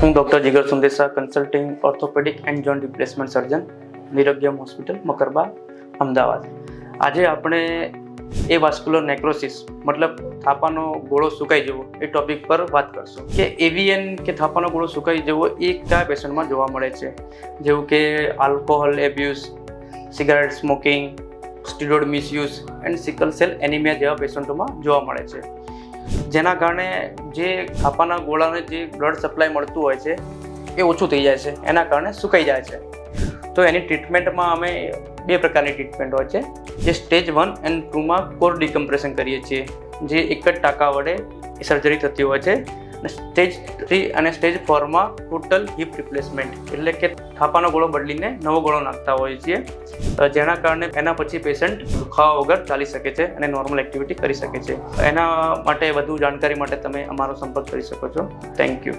હું doctor Jigar Sundesa, consulting orthopaedic and joint replacement surgeon, Nirgyam hospital, Makarba, Ahmedabad. આજે આપણે એવાસ્ક્યુલર નેક્રોસિસ મતલબ થાપાનો ગોળો સુકાઈ જવો એ ટોપિક પર વાત કરશું કે એવીએન કે થાપાનો ગોળો સુકાઈ જવો એ કયા પેશન્ટમાં જોવા મળે છે, જેવું કે alcohol abuse, cigarette smoking, steroid misuse and sickle cell anaemia જેવા પેશન્ટોમાં જોવા મળે છે. જેના કારણે જે થાપાના ગોળાને જે બ્લડ સપ્લાય મળતું હોય છે એ ઓછું થઈ જાય છે, એના કારણે સુકાઈ જાય છે. તો એની ટ્રીટમેન્ટમાં અમે બે પ્રકારની ટ્રીટમેન્ટ હોય છે, જે સ્ટેજ 1 એન્ડ 2માં કોર ડિકમ્પ્રેશન કરીએ છીએ, જે એક જ ટાંકા વડે સર્જરી થતી હોય છે. અને સ્ટેજ 3 અને સ્ટેજ 4માં ટોટલ હિપ રિપ્લેસમેન્ટ, એટલે કે થાપાનો ગોળો બદલીને નવો ગોળો નાખતા હોઈએ છીએ, જેના કારણે એના પછી પેશન્ટ દુખાવા વગર ચાલી શકે છે અને નોર્મલ એક્ટિવિટી કરી શકે છે. એના માટે વધુ જાણકારી માટે તમે અમારો સંપર્ક કરી શકો છો. Thank you.